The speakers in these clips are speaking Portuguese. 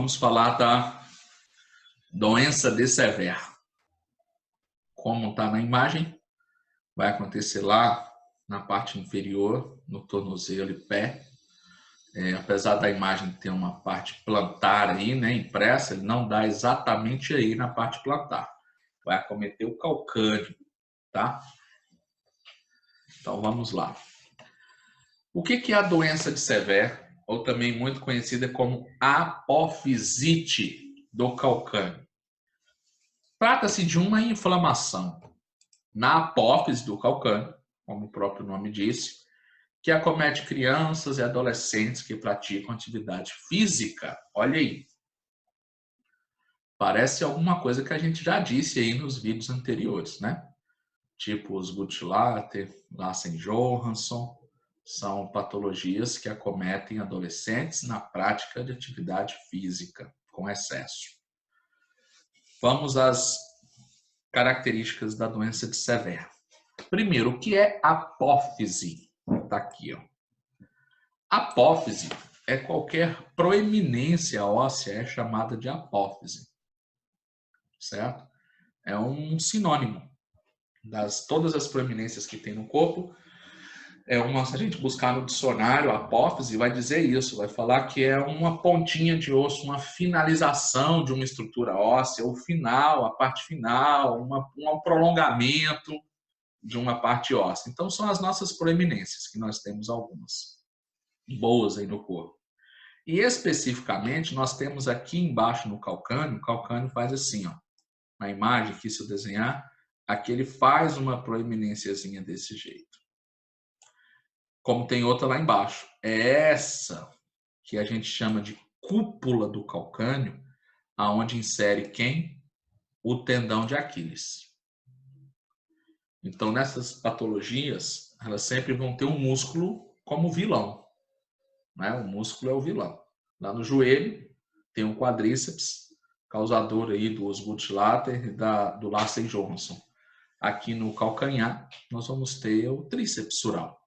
vamos falar da doença de Sever. Como está na imagem, vai acontecer lá na parte inferior, no tornozelo e pé. Apesar da imagem ter uma parte plantar aí, né, impressa, ele não dá exatamente aí na parte plantar. Vai acometer o calcâneo, tá? Então vamos lá. O que é a doença de Sever, ou também muito conhecida como apofisite do calcâneo? Trata-se de uma inflamação na apófise do calcâneo, como o próprio nome diz, que acomete crianças e adolescentes que praticam atividade física. Olha aí. Parece alguma coisa que a gente já disse aí nos vídeos anteriores, né? Tipo os Guttlater, Larsen-Johansson, são patologias que acometem adolescentes na prática de atividade física com excesso. Vamos às características da doença de Sever. Primeiro, o que é apófise? Está aqui, ó. Apófise é qualquer proeminência óssea, é chamada de apófise, certo? É um sinônimo das todas as proeminências que tem no corpo. Se a gente buscar no dicionário, apófise vai dizer isso, vai falar que é uma pontinha de osso, uma finalização de uma estrutura óssea, o final, a parte final, um prolongamento de uma parte óssea. Então, são as nossas proeminências, que nós temos algumas boas aí no corpo. E, especificamente, nós temos aqui embaixo no calcâneo, o calcâneo faz assim, ó, na imagem aqui, se eu desenhar, aqui ele faz uma proeminênciazinha desse jeito. Como tem outra lá embaixo. É essa que a gente chama de cúpula do calcâneo, aonde insere quem? O tendão de Aquiles. Então, nessas patologias, elas sempre vão ter um músculo como vilão, né? O músculo é o vilão. Lá no joelho, tem o quadríceps, causador aí do Guttlater e do Larsen-Johansson. Aqui no calcanhar, nós vamos ter o tríceps sural,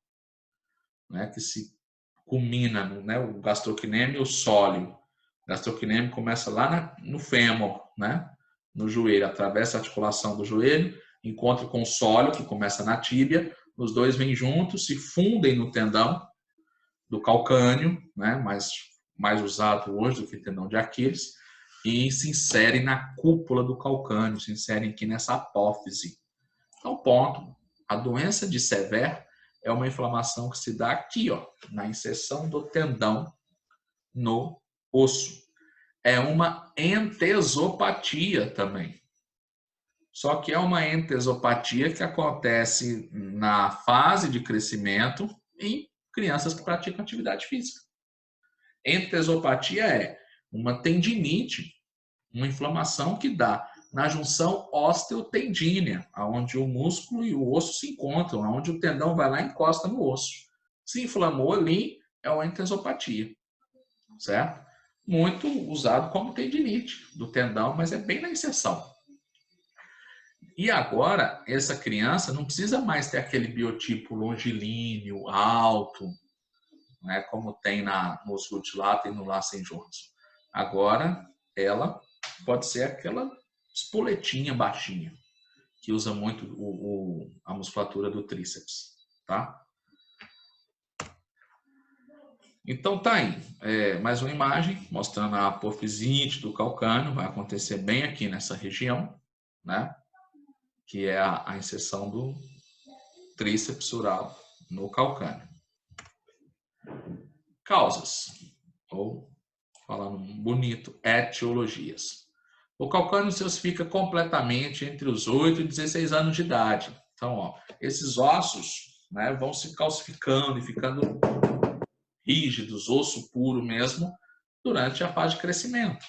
né? Que se culmina no o gastrocnêmio e o sóleo. O gastrocnêmio começa lá no fêmur, né? No joelho, atravessa a articulação do joelho, encontra com o sóleo, que começa na tíbia, os dois vêm juntos, se fundem no tendão do calcâneo, né? mais usado hoje do que tendão de Aquiles, e se inserem na cúpula do calcâneo, se inserem aqui nessa apófise. Então, ponto. A doença de Sever é uma inflamação que se dá aqui, ó, na inserção do tendão no osso. É uma entesopatia também. Só que é uma entesopatia que acontece na fase de crescimento em crianças que praticam atividade física. Entesopatia é uma tendinite, uma inflamação que dá na junção osteotendínea, onde o músculo e o osso se encontram, onde o tendão vai lá e encosta no osso. Se inflamou ali, é uma entesopatia, certo? Muito usado como tendinite do tendão, mas é bem na inserção. E agora, essa criança não precisa mais ter aquele biotipo longilíneo, alto, né, como tem nos Guttlater e no Larsen-Johansson. Agora, ela pode ser aquela espoletinha baixinha, que usa muito a musculatura do tríceps, tá? Então tá aí, mais uma imagem mostrando a apofisite do calcâneo, vai acontecer bem aqui nessa região, né? Que é a inserção do tríceps sural no calcâneo. Causas, ou falando bonito, etiologias. O calcânio se ossifica completamente entre os 8 e 16 anos de idade. Então, ó, esses ossos, né, vão se calcificando e ficando rígidos, osso puro mesmo, durante a fase de crescimento,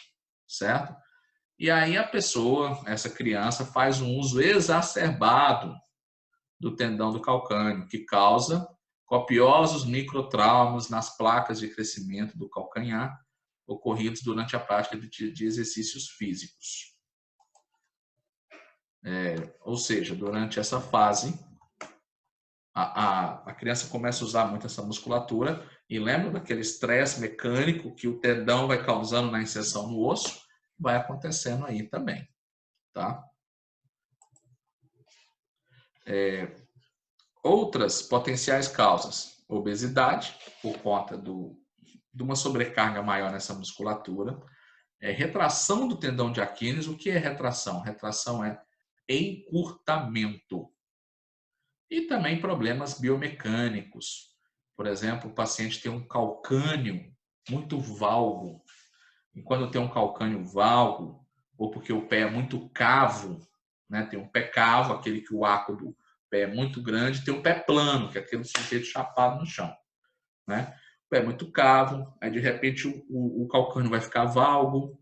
certo? E aí a pessoa, essa criança, faz um uso exacerbado do tendão do calcâneo, que causa copiosos microtraumas nas placas de crescimento do calcanhar, ocorridos durante a prática de exercícios físicos. Ou seja, durante essa fase, a criança começa a usar muito essa musculatura E lembra daquele estresse mecânico que o tendão vai causando na inserção no osso? Vai acontecendo aí também, tá? Outras potenciais causas: obesidade, por conta de uma sobrecarga maior nessa musculatura, retração do tendão de Aquiles. O que é retração? Retração é encurtamento. E também problemas biomecânicos. Por exemplo, o paciente tem um calcânio muito valgo. E quando tem um calcânio valgo, ou porque o pé é muito cavo, né? Tem um pé cavo, aquele que o arco do pé é muito grande, tem um pé plano, que é aquele sujeito chapado no chão, né? O pé é muito cavo, aí de repente o calcânio vai ficar valgo.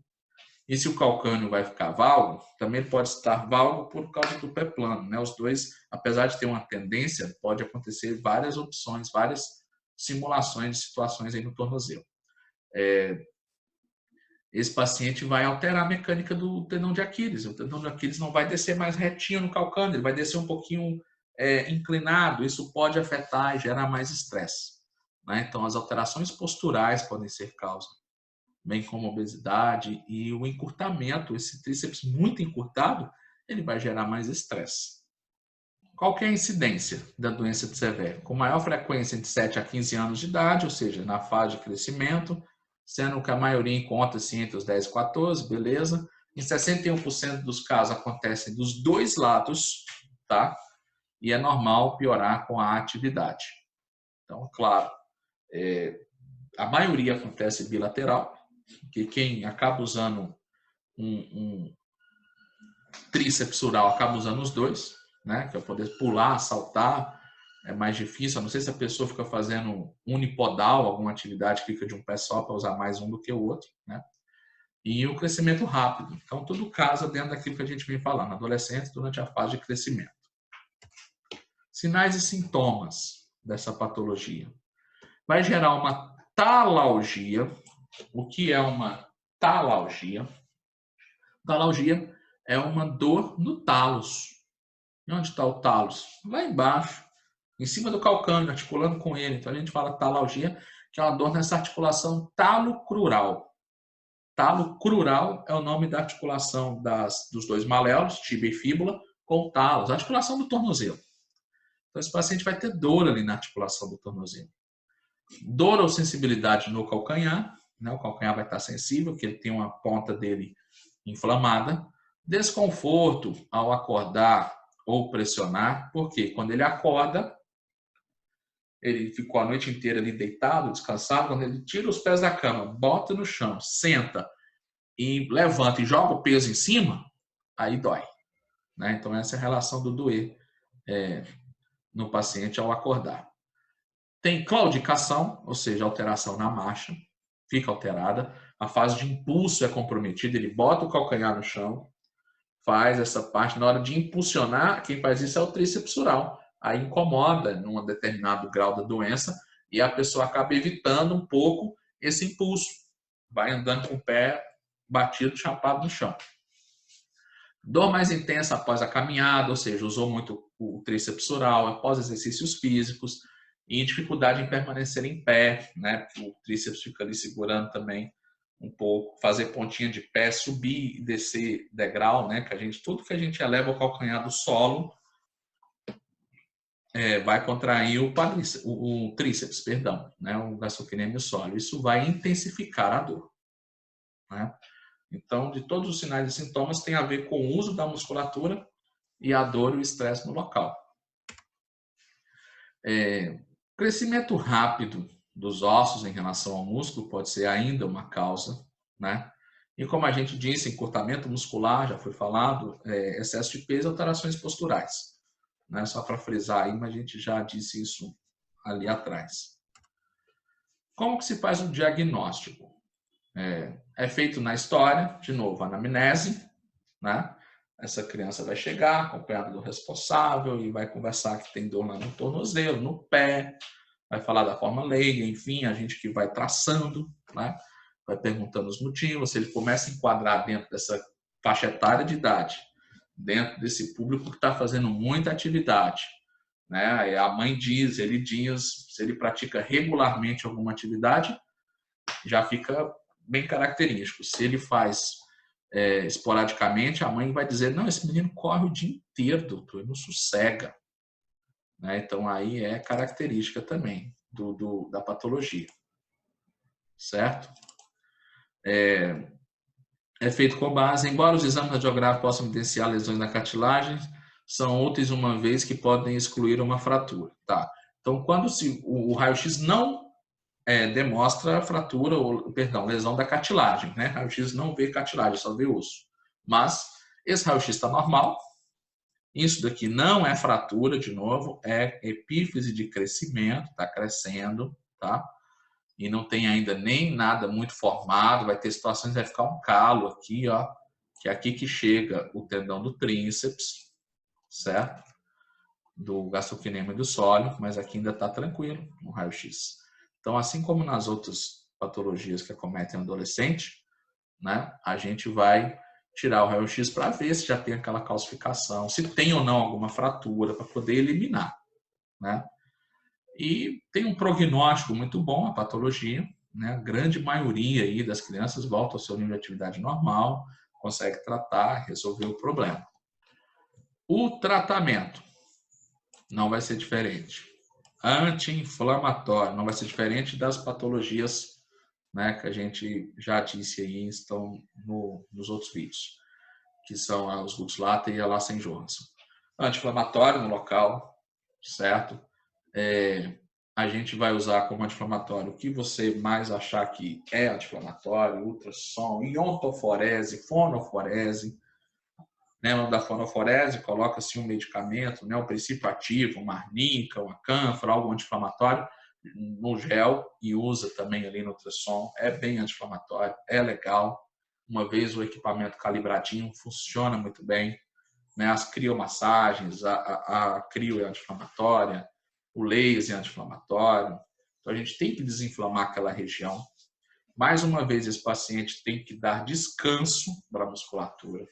E se o calcânio vai ficar valgo, também pode estar valgo por causa do pé plano, né? Os dois, apesar de ter uma tendência, pode acontecer várias opções, várias simulações de situações aí no tornozelo. Esse paciente vai alterar a mecânica do tendão de Aquiles. O tendão de Aquiles não vai descer mais retinho no calcânio, ele vai descer um pouquinho inclinado. Isso pode afetar e gerar mais estresse, né? Então, as alterações posturais podem ser causa, bem como obesidade e o encurtamento. Esse tríceps muito encurtado, ele vai gerar mais estresse. Qual que é a incidência da doença de Sever? Com maior frequência entre 7 a 15 anos de idade, ou seja, na fase de crescimento, sendo que a maioria encontra-se entre os 10 e 14, beleza? Em 61% dos casos acontecem dos dois lados, tá? E é normal piorar com a atividade. Então, claro, a maioria acontece bilateral, que quem acaba usando um tríceps oral acaba usando os dois, né? Que é poder pular, saltar, é mais difícil. Eu não sei se a pessoa fica fazendo unipodal, alguma atividade que fica de um pé só para usar mais um do que o outro, né? E o crescimento rápido. Então, tudo casa dentro daquilo que a gente vem falando, adolescentes durante a fase de crescimento. Sinais e sintomas dessa patologia. Vai gerar uma talalgia. O que é uma talalgia? Talalgia é uma dor no talos. E onde está o talos? Lá embaixo, em cima do calcânio, articulando com ele. Então a gente fala talalgia, que é uma dor nessa articulação talocrural. Talocrural é o nome da articulação dos dois maléolos, tíbia e fíbula, com o talos, a articulação do tornozelo. Então esse paciente vai ter dor ali na articulação do tornozelo. Dor ou sensibilidade no calcanhar, né? O calcanhar vai estar sensível, porque ele tem uma ponta dele inflamada. Desconforto ao acordar ou pressionar, porque quando ele acorda, ele ficou a noite inteira ali deitado, descansado, quando ele tira os pés da cama, bota no chão, senta e levanta e joga o peso em cima, aí dói, né? Então essa é a relação do doer no paciente ao acordar. Tem claudicação, ou seja, alteração na marcha, fica alterada, a fase de impulso é comprometida, ele bota o calcanhar no chão, faz essa parte, na hora de impulsionar, quem faz isso é o tríceps oral. Aí incomoda num determinado grau da doença e a pessoa acaba evitando um pouco esse impulso. Vai andando com o pé batido, chapado no chão. Dor mais intensa após a caminhada, ou seja, usou muito o tríceps oral após exercícios físicos e dificuldade em permanecer em pé, né? O tríceps fica ali segurando também um pouco, fazer pontinha de pé, subir e descer degrau, né? Tudo que a gente eleva o calcanhar do solo vai contrair o tríceps, perdão, né? O gastrocnêmio sólido. Isso vai intensificar a dor, né? Então, de todos os sinais e sintomas tem a ver com o uso da musculatura e a dor e o estresse no local. Crescimento rápido dos ossos em relação ao músculo pode ser ainda uma causa, né? E como a gente disse, encurtamento muscular, já foi falado, excesso de peso e alterações posturais. Né? Só para frisar aí, mas a gente já disse isso ali atrás. Como que se faz o diagnóstico? É feito na história, de novo, anamnese, né? Essa criança vai chegar acompanhada do responsável e vai conversar que tem dor lá no tornozelo, no pé, vai falar da forma leiga, enfim, a gente que vai traçando, né? Vai perguntando os motivos, se ele começa a enquadrar dentro dessa faixa etária de idade, dentro desse público que está fazendo muita atividade, né? A mãe diz, ele diz, se ele pratica regularmente alguma atividade, já fica bem característico. Se ele faz esporadicamente, a mãe vai dizer, não, esse menino corre o dia inteiro, doutor, ele não sossega. Né? Então, aí é característica também da patologia. Certo? É feito com base, embora os exames radiográficos possam evidenciar lesões na cartilagem, são úteis uma vez que podem excluir uma fratura. Tá? Então, quando o raio-x não demonstra fratura, ou, perdão, lesão da cartilagem, né? Raio-x não vê cartilagem, só vê osso. Mas esse raio-x está normal. Isso daqui não é fratura, de novo, é epífise de crescimento, está crescendo, tá? E não tem ainda nem nada muito formado, vai ter situações, vai ficar um calo aqui, ó, que é aqui que chega o tendão do tríceps, certo? Do gastrocnêmio e do sóleo, mas aqui ainda está tranquilo no raio-x. Então, assim como nas outras patologias que acometem o adolescente, né, a gente vai tirar o raio-x para ver se já tem aquela calcificação, se tem ou não alguma fratura, para poder eliminar. Né? E tem um prognóstico muito bom, a patologia, né? A grande maioria aí das crianças volta ao seu nível de atividade normal, consegue tratar, resolver o problema. O tratamento não vai ser diferente. Anti-inflamatório não vai ser diferente das patologias, né, que a gente já disse aí, estão nos outros vídeos, que são os Guttslater e a Larsen-Johansson. Anti-inflamatório no local, certo? A gente vai usar como anti-inflamatório o que você mais achar que é anti-inflamatório, ultrassom, iontoforese, fonoforese. Né, da fonoforese, coloca-se um medicamento, né, um princípio ativo, uma arnica, uma cânfora, algo anti-inflamatório no gel e usa também ali no ultrassom. É bem anti-inflamatório, é legal. Uma vez o equipamento calibradinho, funciona muito bem. Né, as criomassagens, a crio é anti-inflamatória, o laser é anti-inflamatório. Então a gente tem que desinflamar aquela região. Mais uma vez, esse paciente tem que dar descanso para a musculatura.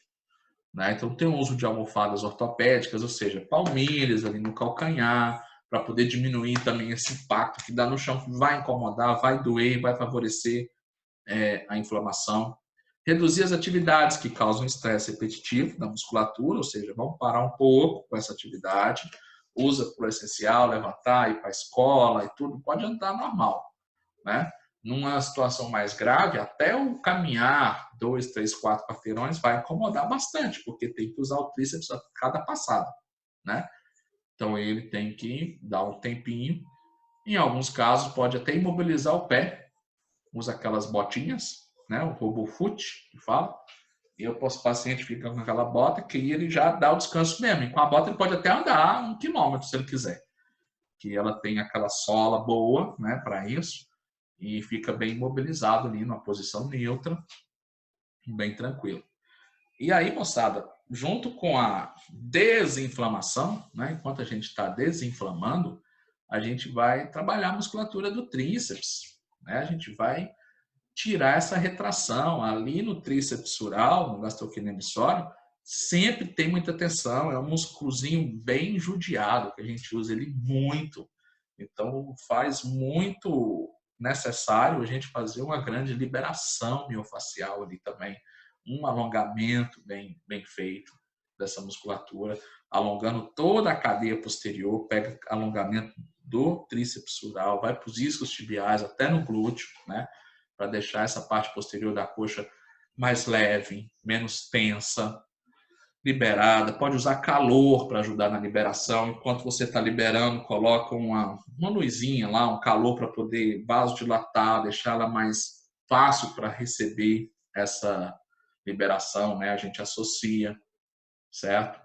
Né? Então, tem o uso de almofadas ortopédicas, ou seja, palmilhas ali no calcanhar, para poder diminuir também esse impacto que dá no chão, que vai incomodar, vai doer, vai favorecer a inflamação. Reduzir as atividades que causam estresse repetitivo na musculatura, ou seja, vamos parar um pouco com essa atividade, usa por essencial, levantar, ir para a escola e tudo, pode andar normal, né? Numa situação mais grave, até o caminhar 2, 3, 4 quarteirões vai incomodar bastante, porque tem que usar o tríceps a cada passada, né? Então ele tem que dar um tempinho. Em alguns casos pode até imobilizar o pé, usa aquelas botinhas, né? O RoboFoot, que fala. E o paciente fica com aquela bota que ele já dá o descanso mesmo. E com a bota ele pode até andar 1 quilômetro se ele quiser, que ela tem aquela sola boa, né? Para isso. E fica bem imobilizado ali numa posição neutra, bem tranquilo. E aí, moçada, junto com a desinflamação, né, enquanto a gente está desinflamando, a gente vai trabalhar a musculatura do tríceps. Né? A gente vai tirar essa retração. Ali no tríceps sural, no gastrocnêmio, sempre tem muita tensão. É um músculozinho bem judiado, que a gente usa ele muito. Então, faz muito necessário a gente fazer uma grande liberação miofacial ali também, um alongamento bem feito dessa musculatura, alongando toda a cadeia posterior, pega alongamento do tríceps sural, vai para os isquios tibiais, até no glúteo, né, para deixar essa parte posterior da coxa mais leve, menos tensa, liberada, pode usar calor para ajudar na liberação. Enquanto você está liberando, coloca uma luzinha lá, um calor para poder vasodilatar, deixar ela mais fácil para receber essa liberação, né? A gente associa, certo?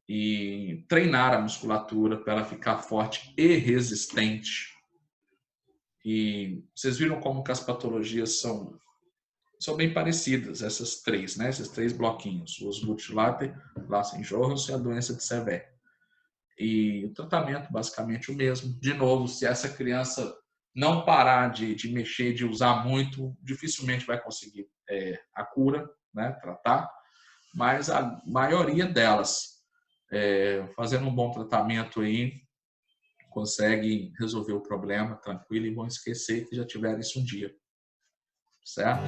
E treinar a musculatura para ela ficar forte e resistente. E vocês viram como que as patologias são bem parecidas, essas três, né? Esses 3 bloquinhos, os Guttslater, Larsen-Johansson e a doença de Sever. E o tratamento basicamente o mesmo. De novo, se essa criança não parar de mexer, de usar muito, dificilmente vai conseguir a cura, né? Tratar, mas a maioria delas, fazendo um bom tratamento aí, conseguem resolver o problema tranquilo e vão esquecer que já tiveram isso um dia, certo?